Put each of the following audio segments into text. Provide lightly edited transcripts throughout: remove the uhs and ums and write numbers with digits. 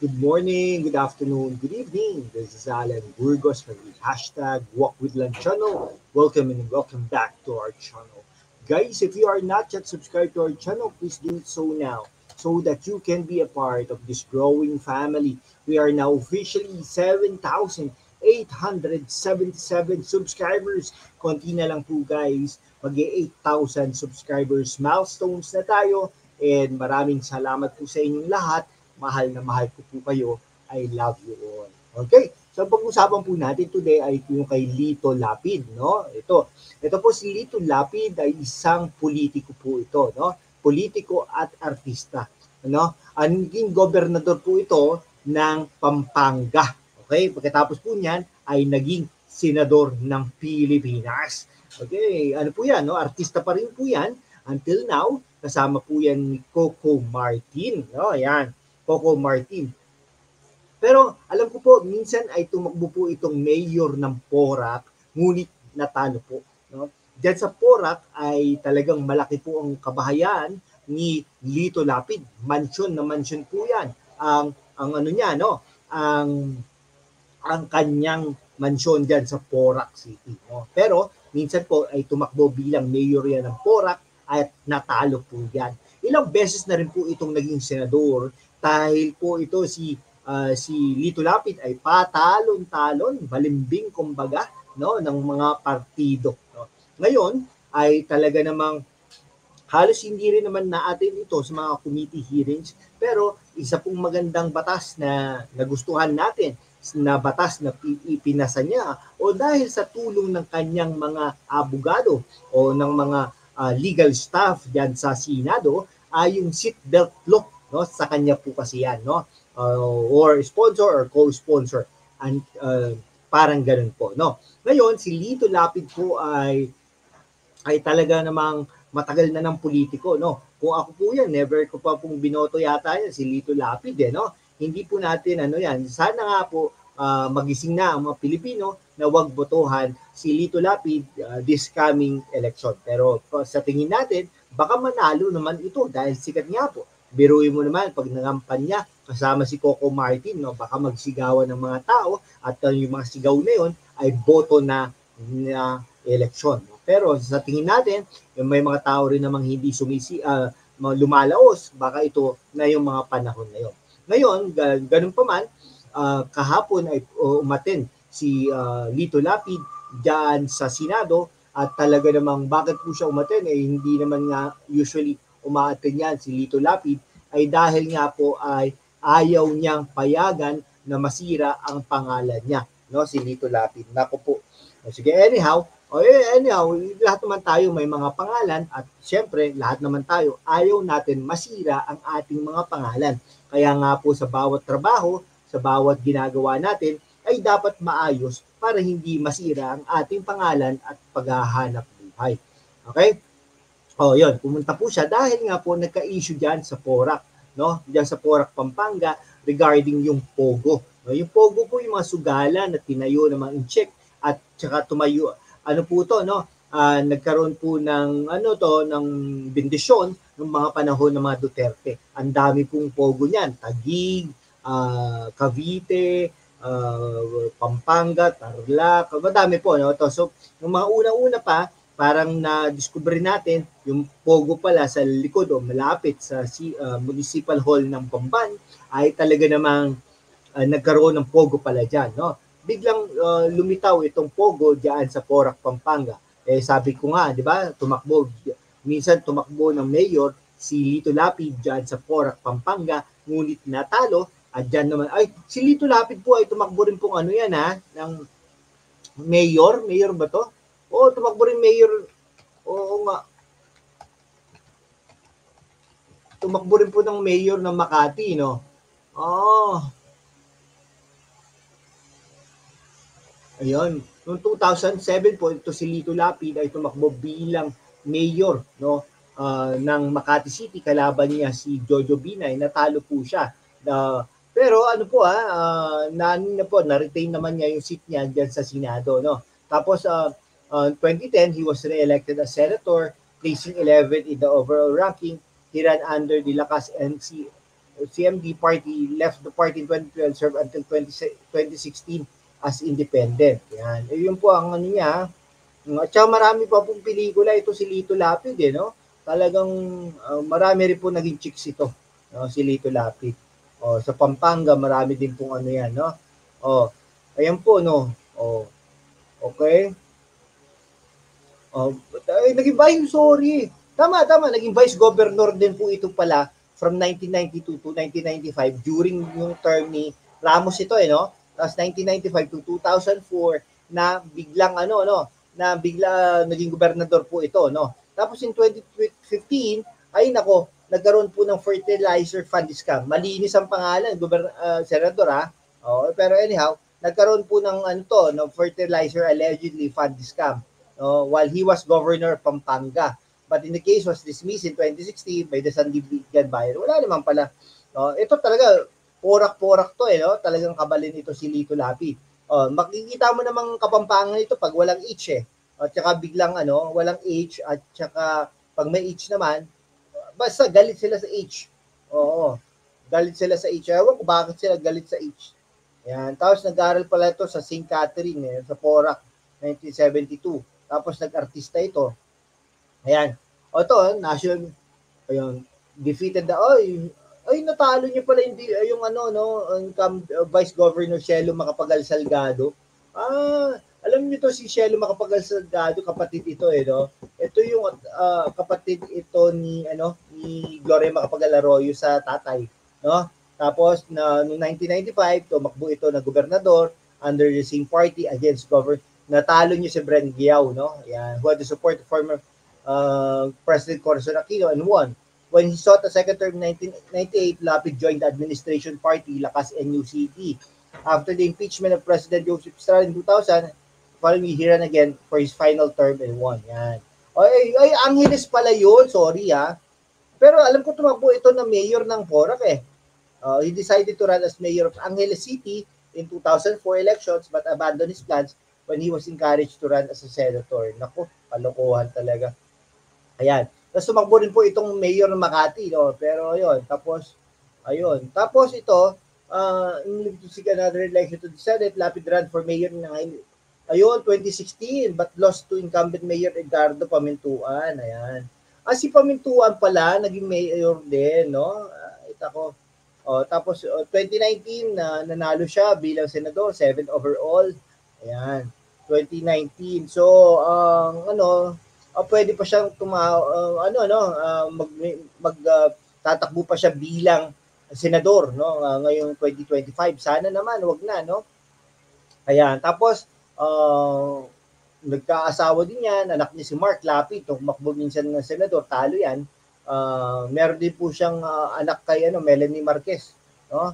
Good morning, good afternoon, good evening. This is Alan Burgos from the hashtag Walk with Land channel. Welcome and welcome back to our channel. Guys, if you are not yet subscribed to our channel, please do so now so that you can be a part of this growing family. We are now officially 7,877 subscribers. Konti na lang po guys, mag-8,000 subscribers milestones na tayo. And maraming salamat po sa inyong lahat. Mahal na mahal ko po kayo. I love you all. Okay, so ang pag-usapan po natin today ay yung kay Lito Lapid, no? Ito po si Lito Lapid ay isang politiko po ito, no? Politiko at artista, no? Ang naging gobernador po ito ng Pampanga. Okay, pagkatapos po niyan ay naging senador ng Pilipinas. Okay, ano po yan, no? Artista pa rin po yan until now. Kasama po yan ni Coco Martin, no? Ayan. Coco Martin. Pero alam ko po, minsan ay tumakbo po itong mayor ng Porac, ngunit natalo po. No? Diyan sa Porac ay talagang malaki po ang kabahayan ni Lito Lapid. Mansion na mansion po yan. Ang ano niya, no? Ang kanyang mansion diyan sa Porac City. No? Pero minsan po ay tumakbo bilang mayor yan ng Porac at natalo po yan. Ilang beses na rin po itong naging senador dahil po ito si Lito Lapid ay patalon-talon, balimbing kumbaga, no, ng mga partido. No. Ngayon ay talaga namang halos hindi rin naman naatin ito sa mga committee hearings, pero isa pong magandang batas na nagustuhan natin na batas na ipinasa niya o dahil sa tulong ng kanyang mga abogado o ng mga legal staff diyan sa Senado ay yung seatbelt law, no, sa kanya po kasi yan, no, or sponsor or co-sponsor, and parang ganun po, no. Ngayon si Lito Lapid po ay talaga namang matagal na ng politiko, no. Kung ako po yan, never ko pa pong binoto yata yan si Lito Lapid, no. Hindi po natin ano yan. Sana nga po magising na ang mga Pilipino na wag botohan si Lito Lapid this coming election. Pero sa tingin natin, baka manalo naman ito dahil sikat nga po. Biruin mo naman pag nangampanya kasama si Coco Martin, no, baka magsigawan ng mga tao at yung mga sigaw na yun ay boto na eleksyon. Pero sa tingin natin, yung may mga tao rin namang hindi lumalaos, baka ito na yung mga panahon na yun. Ngayon, ganun pa man, kahapon ay umaten si Lito Lapid diyan sa Senado at talaga namang bakit po siya umaten hindi naman nga usually umaaten yan si Lito Lapid ay dahil nga po ay ayaw niyang payagan na masira ang pangalan niya, no, si Lito Lapid. Nako po. Sige, anyhow, lahat naman tayo may mga pangalan at syempre lahat naman tayo ayaw natin masira ang ating mga pangalan. Kaya nga po sa bawat trabaho, sa bawat ginagawa natin ay dapat maayos para hindi masira ang ating pangalan at paghahanap buhay. Okay? O yun, pumunta po siya dahil nga po nagka-issue diyan sa Porac, no? Diyan sa Porac, Pampanga regarding yung Pogo. No? Yung Pogo po yung mga sugalan na tinayo ng mga incheck at saka tumayo ano po to, no? Nagkaroon po ng ng bendisyon ng mga panahon ng mga Duterte. Ang dami pong Pogo niyan, Taguig, Cavite, Pampanga, Tarlac, madami po, no? So, yung mga una-una pa, parang na-discover natin yung Pogo pala sa likod o malapit sa Municipal Hall ng Bamban ay talaga namang nagkaroon ng Pogo pala dyan, no? Biglang lumitaw itong Pogo diyan sa Porac, Pampanga. Sabi ko nga, di ba, minsan tumakbo ng mayor si Lito Lapid diyan sa Porac, Pampanga, ngunit natalo. At dyan naman, si Lito Lapid po ay tumakbo rin pong ng mayor ba to? Oo, tumakbo rin mayor, oo nga. Tumakbo rin po ng mayor ng Makati, no? Ayun, noong 2007 po, ito si Lito Lapid ay tumakbo bilang mayor, no, ng Makati City. Kalaban niya si Jojo Binay, natalo po siya. Pero ano po na-retain naman niya yung seat niya diyan sa Senado, no. Tapos 2010 he was re-elected as senator, placing 11 in the overall ranking. He ran under the Lakas CMD party, left the party in 2012, served until 2016 as independent. Yan. Yun po ang ano niya. At saka marami pa pong pelikula ito si Lito Lapid no? Talagang marami rin po naging chicks ito, no? Si Lito Lapid. Sa Pampanga marami din pong ano yan, no? Ayan po, no? Okay. Naging vice, sorry. Tama, naging vice governor din po ito pala from 1992 to 1995 during yung term ni Ramos ito no. Tapos 1995 to 2004 na biglang na bigla naging gobernador po ito no. Tapos in 2015 ay nako, nagkaroon po ng fertilizer fund scam. Malinis ang pangalan, senador pero anyhow, nagkaroon po ng ng fertilizer allegedly fund scam while he was governor of Pampanga. But in the case was dismissed in 2016 by the Sandigan Bayan. Wala naman pala. Ito talaga, porak-porak to no? Talagang kabalin ito si Lito Lapid. Makikita mo namang Kapampangan ito pag walang H At saka biglang walang H at saka pag may H naman, basta galit sila sa H. Oo. Galit sila sa H. Ewan ko bakit sila galit sa H. Yan. Tapos nag-aaral pala ito sa St. Catherine sa Porac, 1972. Tapos nag-artista ito. Ayan. Ito, national, ayun, defeated natalo niya pala yung Vice Governor Cielo Macapagal Salgado. Alam niyo to si Cielo Macapagal Salgado, kapatid ito no. Ito yung kapatid ito ni Gloria Macapagal Arroyo sa tatay, no? Tapos noong 1995, tumakbo ito na gobernador under the same party against government. Natalo niya si Bren Giao, no? Yan, who had the support of former President Corazon Aquino and won. When he sought a second term in 1998, Lapid joined the administration party Lakas NUCT. After the impeachment of President Joseph Estrada in 2000, following he ran again for his final term and won. Yan. Angeles pala yun. Sorry Pero alam ko tumakbo ito na mayor ng Porac he decided to run as mayor of Angeles City in 2004 elections but abandoned his plans when he was encouraged to run as a senator. Naku, kalokohan talaga. Ayan. Tapos tumakbo rin po itong mayor ng Makati, no? Pero ayun, tapos ito, to seek another election to the Senate, Lapid ran for mayor ng 2016 but lost to incumbent Mayor Edgardo Pamintuan. Ayan. Si Pamintuan pala naging mayor din, no? Tapos 2019 nanalo siya bilang senador, 7th overall. Ayan. 2019. So, pwede pa siyang tatakbo pa siya bilang senador, no? Ngayong 2025. Sana naman, wag na, no? Ayan. Tapos, nagkaasawa din yan, anak niya si Mark Lapid, tumakbo minsan ng senador, talo yan. Meron din po siyang anak kay Melanie Marquez, no?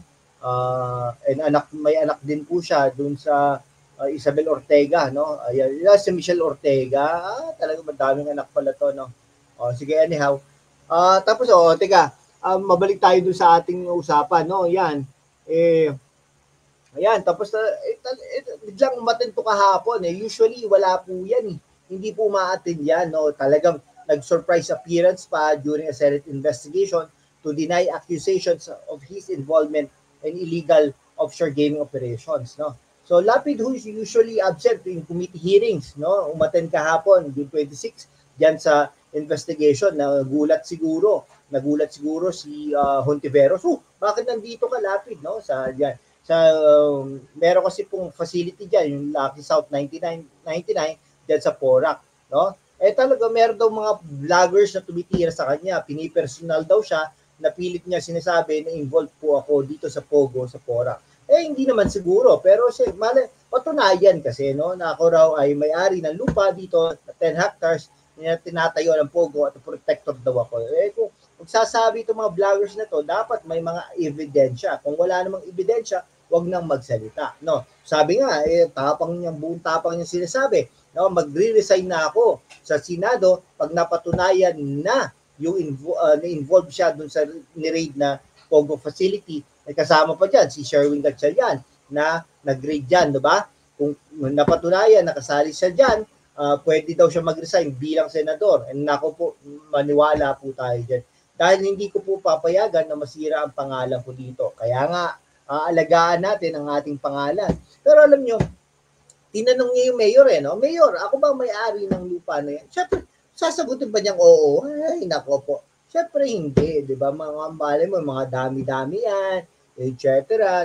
And may anak din po siya doon sa Isabel Ortega, no? Ayan, si Michelle Ortega, talaga madaming anak pala to, no? Sige, anyhow. Tapos teka, mabalik tayo doon sa ating usapan, no? Yan. Ayan, tapos biglang umattend to kahapon Usually wala po yan Hindi po ma-attend yan, no? Talagang nag-surprise appearance pa during a Senate investigation to deny accusations of his involvement in illegal offshore gaming operations, no? So Lapid, who is usually absent in committee hearings, no? Umattend kahapon, June 26, diyan sa investigation. Nagulat siguro si Hontiveros. Bakit nandito ka, Lapid, no? Meron kasi pong facility diyan, yung Lucky South 99 diyan sa Porac, no? Talaga meron daw mga vloggers na tumitira sa kanya, pinipersonal daw siya, napilit niya sinasabi na involved po ako dito sa Pogo, sa Porac. Hindi naman siguro, pero patunayan kasi, no, na ako raw ay may-ari ng lupa dito, 10 hectares, na tinatayo ng Pogo at protector daw ako. Kung magsasabi itong mga vloggers na to, dapat may mga ebidensya. Kung wala namang ebidensya, wag nang magsalita, no? Sabi nga, buong tapang niya sinasabi, no, magre-resign na ako sa Senado pag napatunayan na yung na-involve siya dun sa ni-raid na Pogo facility. May kasama pa dyan si Sherwin Gatchalian na nag-raid dyan, diba? Kung napatunayan, nakasali siya dyan, pwede daw siya mag-resign bilang senador. And nako po, maniwala po tayo dyan. dahil hindi ko po papayagan na masira ang pangalan ko dito. Kaya nga, aalagaan natin ang ating pangalan. Pero alam nyo, tinanong niya yung mayor no? Mayor, ako ba may-ari ng lupa na yan? Siyempre, sasagutin ba niyang oo? Ay, nako po. Siyempre hindi, di ba? Mga mali mo, mga dami-dami yan, etc.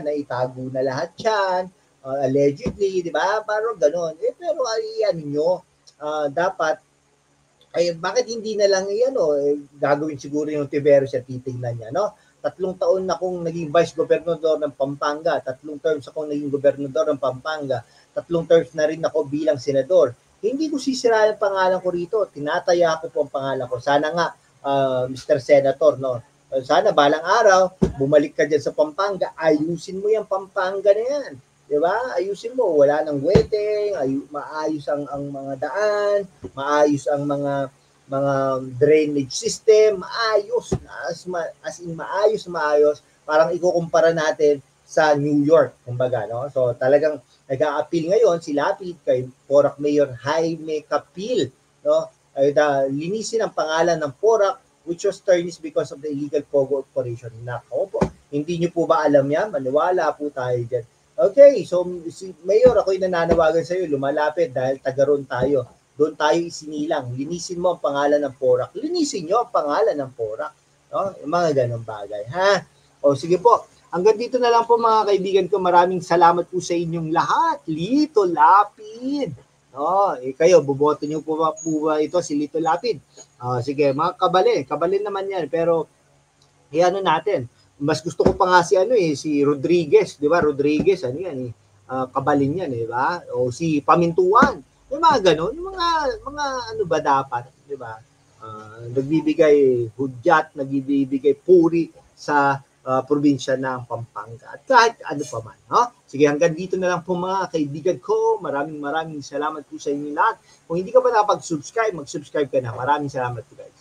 Naitago na lahat yan, allegedly, di ba? Parang ganon. Pero ano nyo, dapat, bakit hindi na lang gagawin siguro yung Tiveros siya, titingnan niya, no? 3 taon na akong naging vice gobernador ng Pampanga, 3 terms akong naging gobernador ng Pampanga, 3 terms na rin ako bilang senador. Hindi ko sisira ang pangalan ko rito. Tinataya ko po ang pangalan ko. Sana nga, Mr. Senator, no? Sana balang araw, bumalik ka dyan sa Pampanga, ayusin mo yung Pampanga na yan. Diba? Ayusin mo. Wala nang weteng, maayos ang mga daan, maayos ang mga drainage system, maayos, as in maayos, parang ikukumpara natin sa New York, kumbaga, no? So talagang nag-a-appeal ngayon si Lapid kay Porac Mayor Jaime Capil, no? Linisin ang pangalan ng Porac, which was tarnished because of the illegal Pogo operation. Nako po, hindi niyo po ba alam yan? Maniwala po tayo dyan. Okay, so si Mayor, ako'y nananawagan sa iyo, lumalapit dahil taga-ron tayo. Doon tayo isinilang. Linisin mo ang pangalan ng Porac. Linisin nyo ang pangalan ng Porac. No? Yung mga ganong bagay. Ha? O sige po. Hanggang dito na lang po mga kaibigan ko. Maraming salamat po sa inyong lahat. Lito Lapid. No? Kayo, buboto nyo po ba ito si Lito Lapid? Sige, mga kabalin naman yan. Pero, ano natin. Mas gusto ko pa nga si Rodriguez. Di ba? Rodriguez, ano yan kabalin yan, di ba? O si Pamintuan. Yung mga gano'n, yung mga ano ba dapat, di ba? Nagbibigay hudyat, nagbibigay puri sa probinsya ng Pampanga. At kahit ano pa man. No? Sige, hanggang dito na lang po mga kaibigan ko. Maraming salamat po sa inyo lahat. Kung hindi ka pa nakapag-subscribe, mag-subscribe ka na. Maraming salamat po guys.